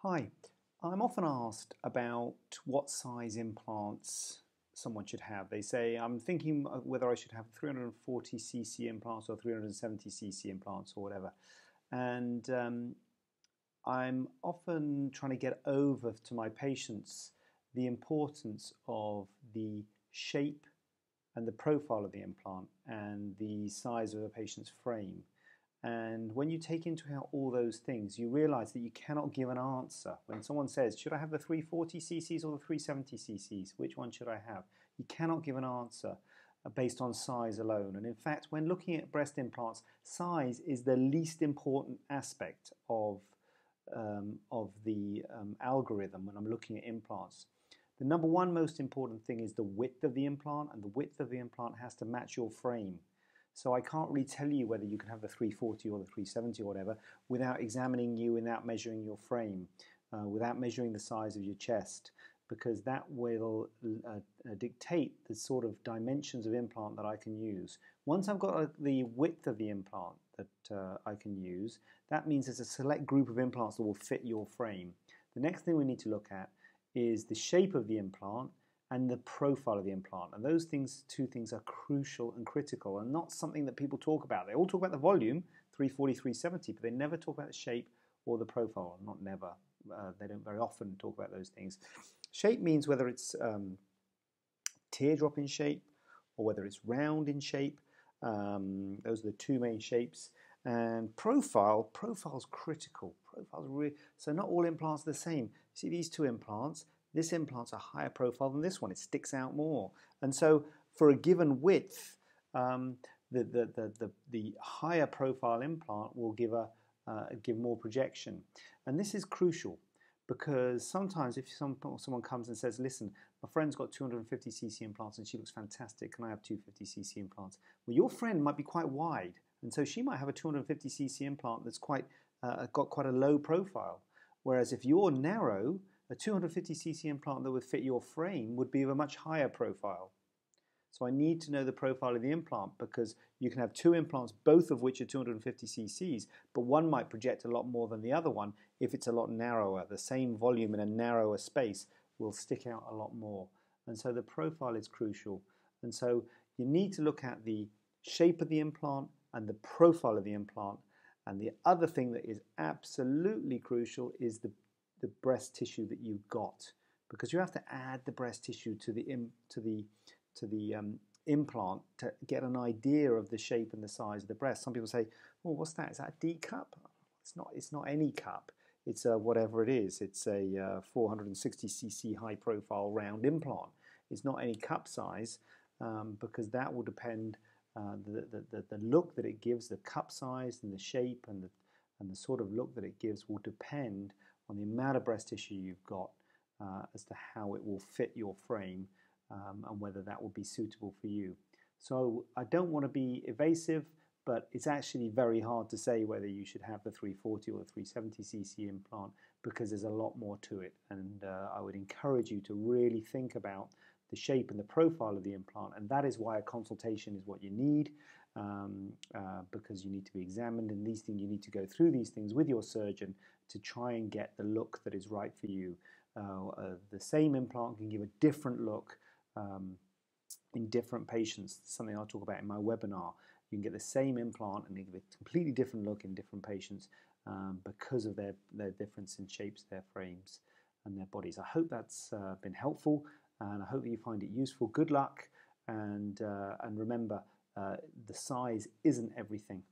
Hi, I'm often asked about what size implants someone should have. They say, I'm thinking whether I should have 340cc implants or 370cc implants or whatever. And I'm often trying to get over to my patients the importance of the shape and the profile of the implant and the size of a patient's frame. And when you take into account all those things, you realize that you cannot give an answer. When someone says, should I have the 340cc's or the 370cc's? Which one should I have? You cannot give an answer based on size alone. And in fact, when looking at breast implants, size is the least important aspect of the algorithm when I'm looking at implants. The number one most important thing is the width of the implant, and the width of the implant has to match your frame. So I can't really tell you whether you can have the 340 or the 370 or whatever without examining you, without measuring your frame, without measuring the size of your chest, because that will dictate the sort of dimensions of implant that I can use. Once I've got the width of the implant that I can use, that means there's a select group of implants that will fit your frame. The next thing we need to look at is the shape of the implant and the profile of the implant. And those two things are crucial and critical and not something that people talk about. They all talk about the volume, 340, 370, but they never talk about the shape or the profile. Not never. They don't very often talk about those things. Shape means whether it's teardrop in shape or whether it's round in shape. Those are the two main shapes. And profile's critical. So not all implants are the same. See these two implants? This implant's a higher profile than this one. It sticks out more. And so for a given width, the higher profile implant will give more projection. And this is crucial because sometimes if someone comes and says, listen, my friend's got 250cc implants and she looks fantastic, can I have 250cc implants? Well, your friend might be quite wide, and so she might have a 250cc implant that's got quite a low profile. Whereas if you're narrow, a 250cc implant that would fit your frame would be of a much higher profile. So I need to know the profile of the implant because you can have two implants, both of which are 250cc's, but one might project a lot more than the other one if it's a lot narrower. The same volume in a narrower space will stick out a lot more. And so the profile is crucial. And so you need to look at the shape of the implant and the profile of the implant. And the other thing that is absolutely crucial is the breast tissue that you've got, because you have to add the breast tissue to the implant to get an idea of the shape and the size of the breast. Some people say, "Oh, what's that? Is that a D cup?" It's not. It's not any cup. It's whatever it is. It's a 460cc high-profile round implant. It's not any cup size because that will depend the look that it gives, the cup size and the shape and the sort of look that it gives will depend on the amount of breast tissue you've got as to how it will fit your frame and whether that will be suitable for you. So I don't want to be evasive, but it's actually very hard to say whether you should have the 340 or the 370cc implant because there's a lot more to it. And I would encourage you to really think about the shape and the profile of the implant, and that is why a consultation is what you need, because you need to be examined, and these things you need to go through these things with your surgeon to try and get the look that is right for you. The same implant can give a different look in different patients. Something I'll talk about in my webinar. You can get the same implant and give a completely different look in different patients because of their difference in shapes, their frames, and their bodies. I hope that's been helpful, and I hope that you find it useful. Good luck, and remember, the size isn't everything.